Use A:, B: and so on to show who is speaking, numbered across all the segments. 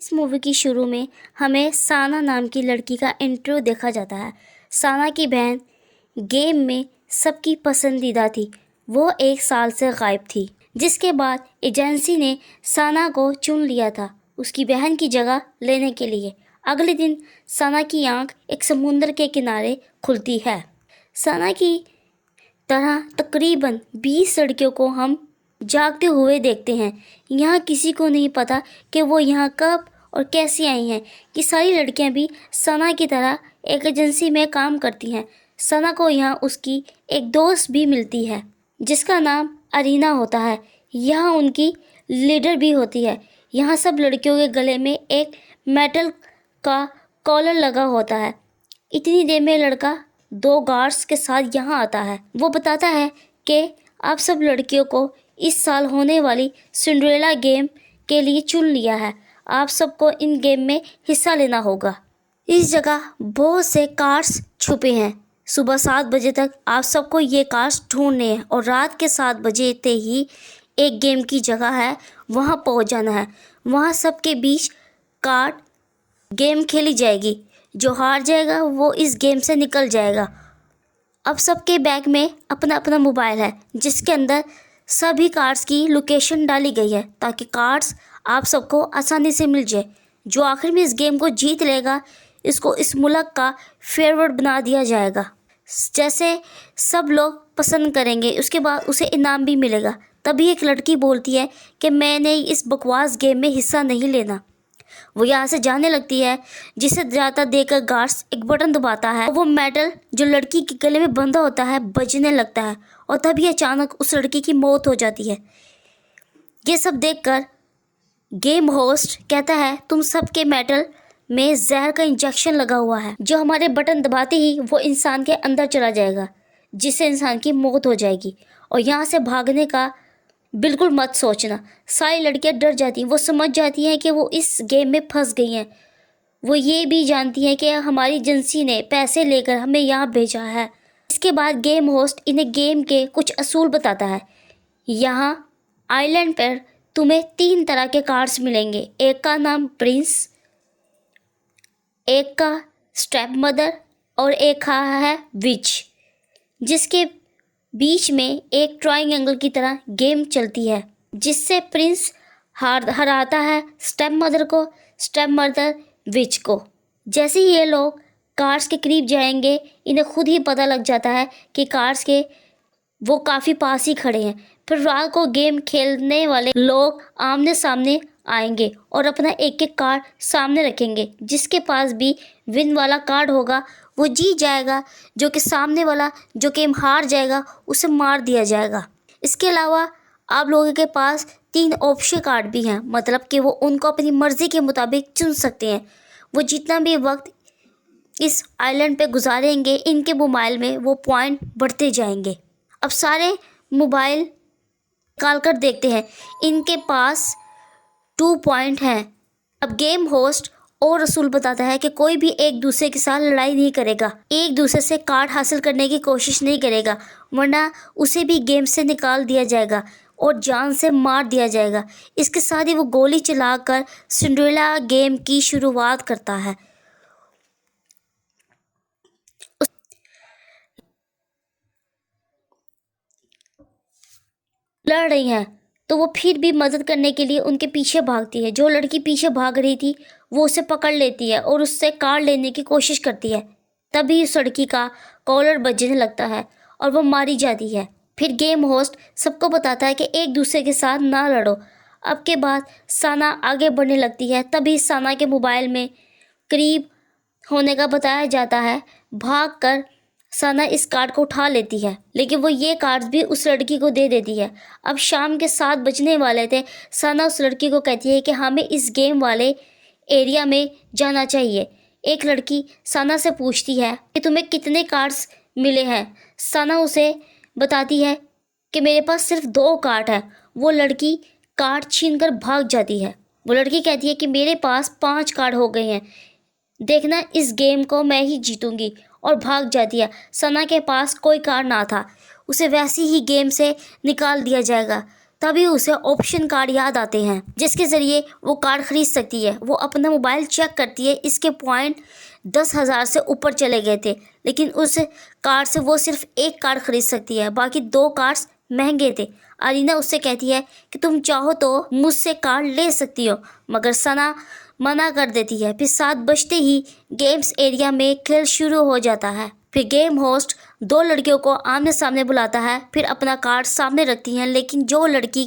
A: इस मूवी की शुरू में हमें साना नाम की लड़की का इंट्रो देखा जाता है। साना की बहन गेम में सबकी पसंदीदा थी। वो 1 साल से गायब थी, जिसके बाद एजेंसी ने साना को चुन लिया था उसकी बहन की जगह लेने के लिए। अगले दिन साना की आंख एक समुद्र के किनारे खुलती है। साना की तरह तकरीबन 20 लड़कियों को हम जागते हुए देखते हैं। यहाँ किसी को नहीं पता कि वो यहाँ कब और कैसी आई हैं। कि सारी लड़कियाँ भी सना की तरह एक एजेंसी में काम करती हैं। सना को यहाँ उसकी एक दोस्त भी मिलती है जिसका नाम अरीना होता है। यहाँ उनकी लीडर भी होती है। यहाँ सब लड़कियों के गले में एक मेटल का कॉलर लगा होता है। इतनी देर में लड़का 2 गार्ड्स के साथ यहाँ आता है। वो बताता है कि आप सब लड़कियों को इस साल होने वाली सिंड्रेला गेम के लिए चुन लिया है। आप सबको इन गेम में हिस्सा लेना होगा। इस जगह बहुत से कार्ड्स छुपे हैं। सुबह 7 बजे तक आप सबको ये कार्ड्स ढूंढने हैं और रात के 7 बजे ते ही एक गेम की जगह है, वहाँ पहुँच जाना है। वहाँ सबके बीच कार्ड गेम खेली जाएगी। जो हार जाएगा वो इस गेम से निकल जाएगा। अब सबके बैग में अपना अपना मोबाइल है जिसके अंदर सभी कार्ड्स की लोकेशन डाली गई है ताकि कार्ड्स आप सबको आसानी से मिल जाए। जो आखिर में इस गेम को जीत लेगा इसको इस मुल्क का फेवरेट बना दिया जाएगा। जैसे सब लोग पसंद करेंगे, उसके बाद उसे इनाम भी मिलेगा। तभी एक लड़की बोलती है कि मैंने इस बकवास गेम में हिस्सा नहीं लेना। वो यहाँ से जाने लगती है, जिसे जाता देखकर गार्ड्स एक बटन दबाता है। वो मेटल जो लड़की के गले में बंधा होता है बजने लगता है और तभी अचानक उस लड़की की मौत हो जाती है। ये सब देखकर गेम होस्ट कहता है तुम सबके मेटल में जहर का इंजेक्शन लगा हुआ है जो हमारे बटन दबाते ही वो इंसान के अंदर चला जाएगा, जिससे इंसान की मौत हो जाएगी। और यहाँ से भागने का बिल्कुल मत सोचना। सारी लड़कियां डर जाती हैं। वो समझ जाती हैं कि वो इस गेम में फंस गई हैं। वो ये भी जानती हैं कि हमारी एजेंसी ने पैसे लेकर हमें यहाँ भेजा है। इसके बाद गेम होस्ट इन्हें गेम के कुछ असूल बताता है। यहाँ आइलैंड पर तुम्हें 3 तरह के कार्ड्स मिलेंगे। एक का नाम प्रिंस, एक का स्टेप मदर और एक का है विच, जिसके बीच में एक ट्रायंगल की तरह गेम चलती है जिससे प्रिंस हराता है स्टेप मदर को, स्टेप मदर विच को। जैसे ही ये लोग कार्ड्स के करीब जाएंगे इन्हें खुद ही पता लग जाता है कि कार्ड्स के वो काफ़ी पास ही खड़े हैं। फिर रात को गेम खेलने वाले लोग आमने सामने आएंगे और अपना एक एक कार्ड सामने रखेंगे। जिसके पास भी विन वाला कार्ड होगा वो जीत जाएगा। जो कि सामने वाला जो गेम हार जाएगा उसे मार दिया जाएगा। इसके अलावा आप लोगों के पास 3 ऑप्शन कार्ड भी हैं, मतलब कि वो उनको अपनी मर्ज़ी के मुताबिक चुन सकते हैं। वो जितना भी वक्त इस आइलैंड पे गुजारेंगे इनके मोबाइल में वो पॉइंट बढ़ते जाएंगे। अब सारे मोबाइल निकाल कर देखते हैं, इनके पास 2 पॉइंट हैं। अब गेम होस्ट और रसूल बताता है कि कोई भी एक दूसरे के साथ लड़ाई नहीं करेगा, एक दूसरे से कार्ड हासिल करने की कोशिश नहीं करेगा, वरना उसे भी गेम से निकाल दिया जाएगा और जान से मार दिया जाएगा। इसके साथ ही वो गोली चलाकर सिंड्रेला गेम की शुरुआत करता है। लड़ रही हैं तो वो फिर भी मदद करने के लिए उनके पीछे भागती है। जो लड़की पीछे भाग रही थी वो उसे पकड़ लेती है और उससे कार्ड लेने की कोशिश करती है। तभी उस लड़की का कॉलर बजने लगता है और वो मारी जाती है। फिर गेम होस्ट सबको बताता है कि एक दूसरे के साथ ना लड़ो। अब के बाद साना आगे बढ़ने लगती है। तभी साना के मोबाइल में करीब होने का बताया जाता है। भागकर साना इस कार्ड को उठा लेती है, लेकिन वो ये कार्ड्स भी उस लड़की को दे देती है। अब शाम के 7 बजने वाले थे। साना उस लड़की को कहती है कि हमें इस गेम वाले एरिया में जाना चाहिए। एक लड़की साना से पूछती है कि तुम्हें कितने कार्ड्स मिले हैं। साना उसे बताती है कि मेरे पास सिर्फ 2 कार्ड हैं। वो लड़की कार्ड छीन कर भाग जाती है। वो लड़की कहती है कि मेरे पास 5 कार्ड हो गए हैं, देखना इस गेम को मैं ही जीतूंगी, और भाग जाती है। सना के पास कोई कार्ड ना था, उसे वैसे ही गेम से निकाल दिया जाएगा। तभी उसे ऑप्शन कार्ड याद आते हैं जिसके ज़रिए वो कार्ड खरीद सकती है। वो अपना मोबाइल चेक करती है, इसके पॉइंट 10,000 से ऊपर चले गए थे, लेकिन उस कार्ड से वो सिर्फ एक कार्ड खरीद सकती है, बाकी 2 कार्ड्स महंगे थे। अरीना उससे कहती है कि तुम चाहो तो मुझसे कार्ड ले सकती हो, मगर सना मना कर देती है। फिर 7 बजते ही गेम्स एरिया में खेल शुरू हो जाता है। फिर गेम होस्ट 2 लड़कियों को आमने सामने बुलाता है, फिर अपना कार्ड सामने रखती हैं, लेकिन जो लड़की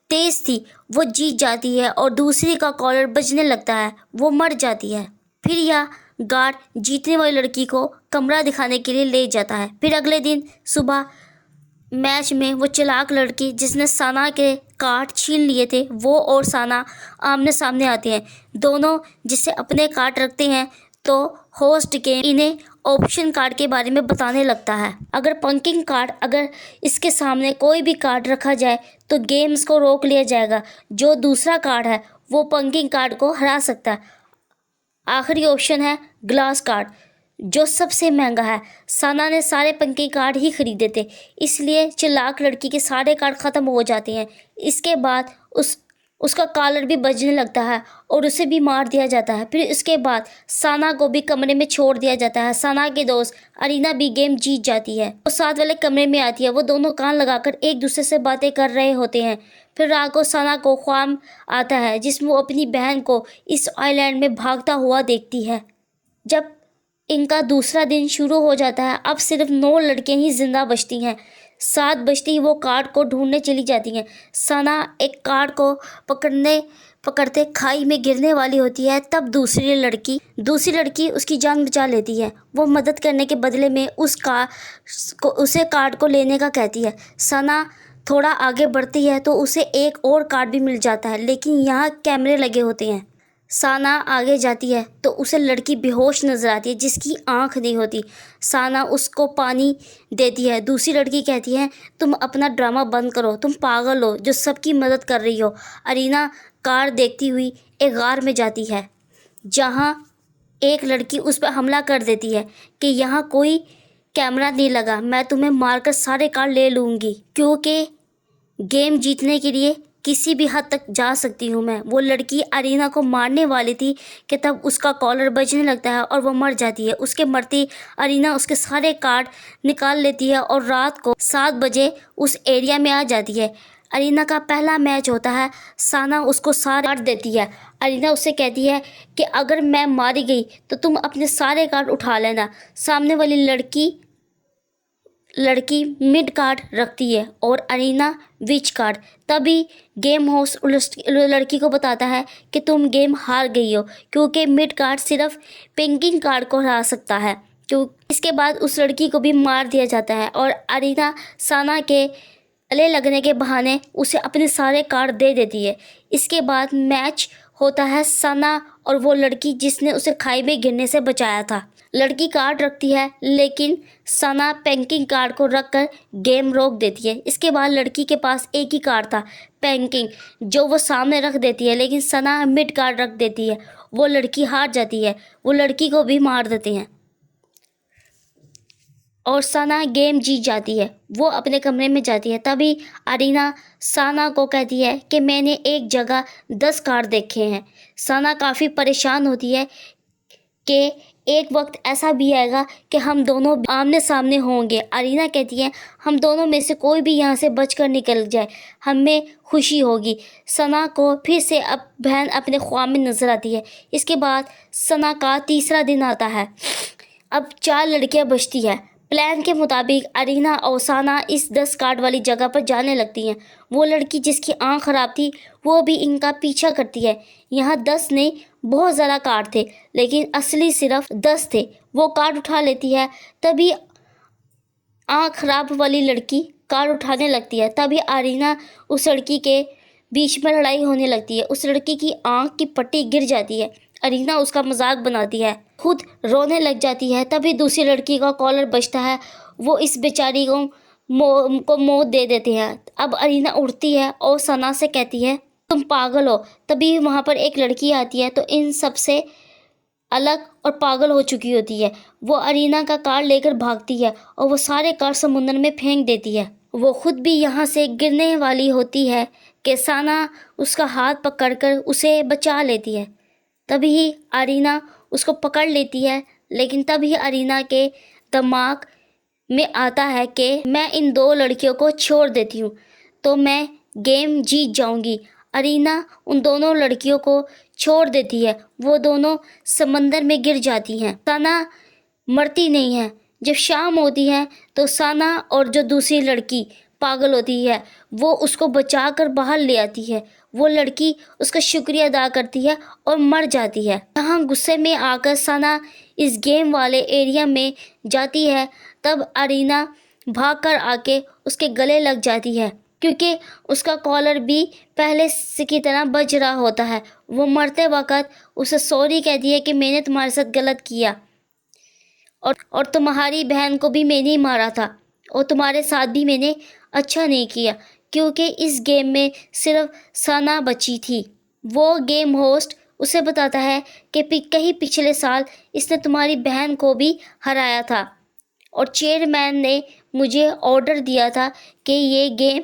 A: तेज थी वो जीत जाती है और दूसरी का कॉलर बजने लगता है, वो मर जाती है। फिर यह गार्ड जीतने वाली लड़की को कमरा दिखाने के लिए ले जाता है। फिर अगले दिन सुबह मैच में वो चालाक लड़की जिसने सना के कार्ड छीन लिए थे, वो और सना आमने सामने आते हैं। दोनों जिससे अपने कार्ड रखते हैं, तो होस्ट गेम इन्हें ऑप्शन कार्ड के बारे में बताने लगता है। अगर पंकिंग कार्ड, अगर इसके सामने कोई भी कार्ड रखा जाए तो गेम्स को रोक लिया जाएगा। जो दूसरा कार्ड है वो पंकिंग कार्ड को हरा सकता है। आखिरी ऑप्शन है ग्लास कार्ड, जो सबसे महंगा है। सना ने सारे पंकिंग कार्ड ही खरीदे थे, इसलिए चालाक लड़की के सारे कार्ड ख़त्म हो जाते हैं। इसके बाद उसका कॉलर भी बजने लगता है और उसे भी मार दिया जाता है। फिर इसके बाद सना को भी कमरे में छोड़ दिया जाता है। सना के दोस्त अरीना भी गेम जीत जाती है। वो साथ वाले कमरे में आती है। वो दोनों कान लगाकर एक दूसरे से बातें कर रहे होते हैं। फिर रात को सना को ख्वाब आता है जिसमें वो अपनी बहन को इस आइलैंड में भागता हुआ देखती है। जब इनका दूसरा दिन शुरू हो जाता है, अब सिर्फ 9 लड़कियां ही जिंदा बचती हैं। 7 बजते ही वो कार्ड को ढूंढने चली जाती हैं। सना एक कार्ड को पकड़ते खाई में गिरने वाली होती है, तब दूसरी लड़की उसकी जान बचा लेती है। वो मदद करने के बदले में उसे कार्ड को लेने का कहती है। सना थोड़ा आगे बढ़ती है तो उसे एक और कार्ड भी मिल जाता है, लेकिन यहाँ कैमरे लगे होते हैं। सना आगे जाती है तो उसे लड़की बेहोश नजर आती है जिसकी आंख नहीं होती। सना उसको पानी देती है। दूसरी लड़की कहती है, तुम अपना ड्रामा बंद करो, तुम पागल हो जो सबकी मदद कर रही हो। अरीना कार देखती हुई एक गार में जाती है, जहां एक लड़की उस पर हमला कर देती है कि यहाँ कोई कैमरा नहीं लगा, मैं तुम्हें मारकर सारे कार्ड ले लूँगी, क्योंकि गेम जीतने के लिए किसी भी हद तक जा सकती हूँ मैं। वो लड़की अरीना को मारने वाली थी कि तब उसका कॉलर बजने लगता है और वो मर जाती है। उसके मरते अरीना उसके सारे कार्ड निकाल लेती है और रात को 7 बजे उस एरिया में आ जाती है। अरीना का पहला मैच होता है। सना उसको सारे कार्ड देती है। अरीना उससे कहती है कि अगर मैं मारी गई तो तुम अपने सारे कार्ड उठा लेना। सामने वाली लड़की मिड कार्ड रखती है और अरीना विच कार्ड। तभी गेम होस्ट लड़की को बताता है कि तुम गेम हार गई हो, क्योंकि मिड कार्ड सिर्फ पिंकिंग कार्ड को हरा सकता है। इसके बाद उस लड़की को भी मार दिया जाता है और अरीना सना के गले लगने के बहाने उसे अपने सारे कार्ड दे देती है। इसके बाद मैच होता है सना और वो लड़की जिसने उसे खाई में गिरने से बचाया था। लड़की कार्ड रखती है, लेकिन सना पैंकिंग कार्ड को रखकर गेम रोक देती है। इसके बाद लड़की के पास एक ही कार्ड था, पैंकिंग, जो वो सामने रख देती है, लेकिन सना मिड कार्ड रख देती है। वो लड़की हार जाती है। वो लड़की को भी मार देते हैं और सना गेम जीत जाती है। वो अपने कमरे में जाती है। तभी अरीना सना को कहती है कि मैंने एक जगह 10 कार्ड देखे हैं। सना काफ़ी परेशान होती है कि एक वक्त ऐसा भी आएगा कि हम दोनों आमने सामने होंगे। अरीना कहती है, हम दोनों में से कोई भी यहाँ से बचकर निकल जाए, हमें खुशी होगी। सना को फिर से अब बहन अपने ख्वाब में नजर आती है। इसके बाद सना का तीसरा दिन आता है। अब 4 लड़कियाँ बचती है। प्लान के मुताबिक अरीना और सना इस 10 कार्ड वाली जगह पर जाने लगती हैं। वो लड़की जिसकी आंख खराब थी वो भी इनका पीछा करती है। यहाँ 10 नहीं, बहुत ज़्यादा कार्ड थे, लेकिन असली सिर्फ 10 थे। वो कार्ड उठा लेती है। तभी आंख खराब वाली लड़की कार्ड उठाने लगती है। तभी अरीना उस लड़की के बीच में लड़ाई होने लगती है। उस लड़की की आंख की पट्टी गिर जाती है। अरीना उसका मजाक बनाती है, खुद रोने लग जाती है। तभी दूसरी लड़की का कॉलर बचता है। वो इस बेचारी को मौत दे देते हैं। अब अरीना उठती है और सना से कहती है, तुम पागल हो। तभी वहाँ पर एक लड़की आती है तो इन सब से अलग और पागल हो चुकी होती है। वो अरीना का कार्ड लेकर भागती है और वो सारे कार्ड समुद्र में फेंक देती है। वो खुद भी यहाँ से गिरने वाली होती है कि साना उसका हाथ पकड़कर उसे बचा लेती है। तभी अरीना उसको पकड़ लेती है, लेकिन तभी अरीना के दिमाग में आता है कि मैं इन दो लड़कियों को छोड़ देती हूँ तो मैं गेम जीत जाऊंगी। अरीना उन दोनों लड़कियों को छोड़ देती है, वो दोनों समंदर में गिर जाती हैं। साना मरती नहीं है। जब शाम होती है तो साना और जो दूसरी लड़की पागल होती है वो उसको बचाकर बाहर ले आती है। वो लड़की उसका शुक्रिया अदा करती है और मर जाती है। यहाँ गुस्से में आकर साना इस गेम वाले एरिया में जाती है, तब अरीना भागकर आके उसके गले लग जाती है, क्योंकि उसका कॉलर भी पहले से की तरह बज रहा होता है। वो मरते वक्त उसे सॉरी कहती है कि मैंने तुम्हारे साथ गलत किया और तुम्हारी बहन को भी मैंने ही मारा था और तुम्हारे साथ भी मैंने अच्छा नहीं किया, क्योंकि इस गेम में सिर्फ साना बची थी। वो गेम होस्ट उसे बताता है कि कहीं पिछले साल इसने तुम्हारी बहन को भी हराया था और चेयरमैन ने मुझे ऑर्डर दिया था कि ये गेम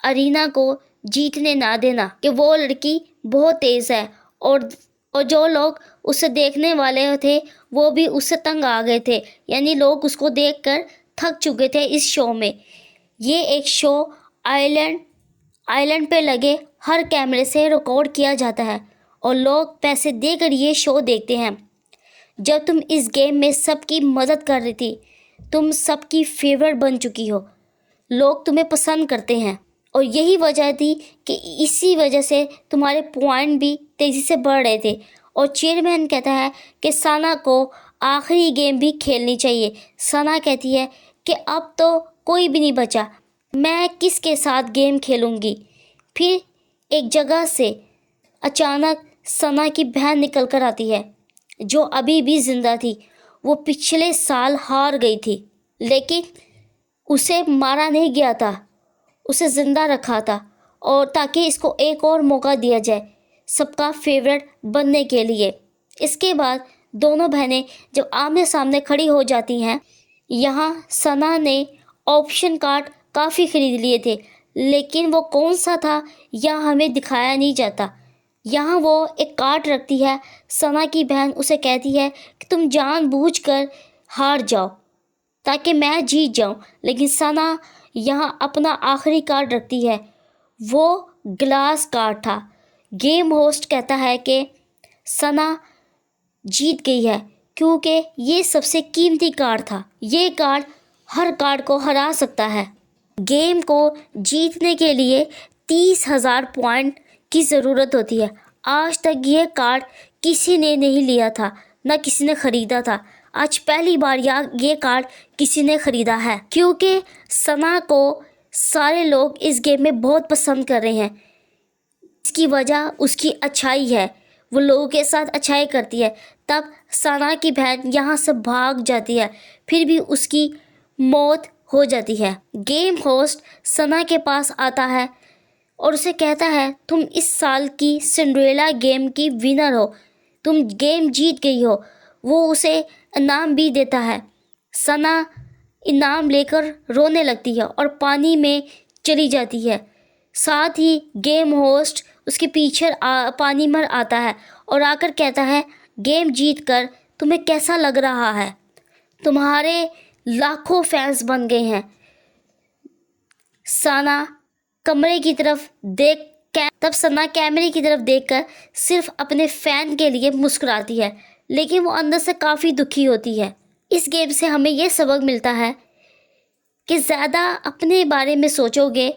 A: अरीना को जीतने ना देना, कि वो लड़की बहुत तेज़ है और जो लोग उसे देखने वाले थे वो भी उससे तंग आ गए थे, यानी लोग उसको देखकर थक चुके थे इस शो में। ये एक शो आइलैंड पे लगे हर कैमरे से रिकॉर्ड किया जाता है और लोग पैसे देकर ये शो देखते हैं। जब तुम इस गेम में सबकी मदद कर रही थी, तुम सबकी फेवरेट बन चुकी हो, लोग तुम्हें पसंद करते हैं और यही वजह थी कि इसी वजह से तुम्हारे पॉइंट भी तेज़ी से बढ़ रहे थे। और चेयरमैन कहता है कि साना को आखिरी गेम भी खेलनी चाहिए। साना कहती है कि अब तो कोई भी नहीं बचा, मैं किसके साथ गेम खेलूँगी। फिर एक जगह से अचानक सना की बहन निकल कर आती है जो अभी भी जिंदा थी। वो पिछले साल हार गई थी, लेकिन उसे मारा नहीं गया था, उसे ज़िंदा रखा था और ताकि इसको एक और मौका दिया जाए सबका फेवरेट बनने के लिए। इसके बाद दोनों बहनें जब आमने सामने खड़ी हो जाती हैं, यहाँ सना ने ऑप्शन कार्ड काफ़ी ख़रीद लिए थे, लेकिन वो कौन सा था यह हमें दिखाया नहीं जाता। यहाँ वो एक कार्ड रखती है, सना की बहन उसे कहती है कि तुम जानबूझकर हार जाओ ताकि मैं जीत जाऊं, लेकिन सना यहाँ अपना आखिरी कार्ड रखती है। वो ग्लास कार्ड था। गेम होस्ट कहता है कि सना जीत गई है क्योंकि ये सबसे कीमती कार्ड था। ये कार्ड हर कार्ड को हरा सकता है। गेम को जीतने के लिए 30,000 पॉइंट की ज़रूरत होती है। आज तक ये कार्ड किसी ने नहीं लिया था, ना किसी ने ख़रीदा था। आज पहली बार ये कार्ड किसी ने ख़रीदा है, क्योंकि सना को सारे लोग इस गेम में बहुत पसंद कर रहे हैं। इसकी वजह उसकी अच्छाई है, वो लोगों के साथ अच्छाई करती है। तब सना की बहन यहाँ से भाग जाती है, फिर भी उसकी मौत हो जाती है। गेम होस्ट सना के पास आता है और उसे कहता है तुम इस साल की सिंड्रेला गेम की विनर हो, तुम गेम जीत गई हो। वो उसे इनाम भी देता है। सना इनाम लेकर रोने लगती है और पानी में चली जाती है। साथ ही गेम होस्ट उसके पीछे पानी में आता है और आकर कहता है गेम जीतकर तुम्हें कैसा लग रहा है, तुम्हारे लाखों फैंस बन गए हैं। सना कमरे की तरफ तब सना कैमरे की तरफ देखकर सिर्फ अपने फैन के लिए मुस्कुराती है, लेकिन वो अंदर से काफ़ी दुखी होती है। इस गेम से हमें यह सबक मिलता है कि ज़्यादा अपने बारे में सोचोगे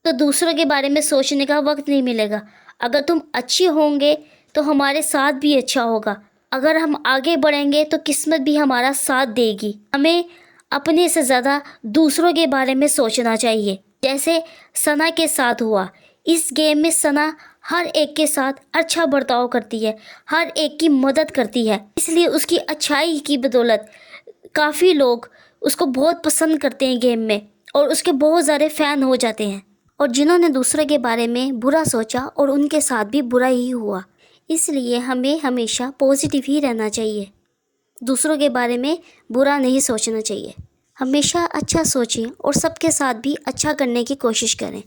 A: तो दूसरों के बारे में सोचने का वक्त नहीं मिलेगा। अगर तुम अच्छे होंगे तो हमारे साथ भी अच्छा होगा। अगर हम आगे बढ़ेंगे तो किस्मत भी हमारा साथ देगी। हमें अपने से ज़्यादा दूसरों के बारे में सोचना चाहिए, जैसे सना के साथ हुआ। इस गेम में सना हर एक के साथ अच्छा बर्ताव करती है, हर एक की मदद करती है, इसलिए उसकी अच्छाई की बदौलत काफ़ी लोग उसको बहुत पसंद करते हैं गेम में और उसके बहुत ज़्यादा फ़ैन हो जाते हैं। और जिन्होंने दूसरे के बारे में बुरा सोचा और उनके साथ भी बुरा ही हुआ। इसलिए हमें हमेशा पॉजिटिव ही रहना चाहिए, दूसरों के बारे में बुरा नहीं सोचना चाहिए। हमेशा अच्छा सोचें और सबके साथ भी अच्छा करने की कोशिश करें।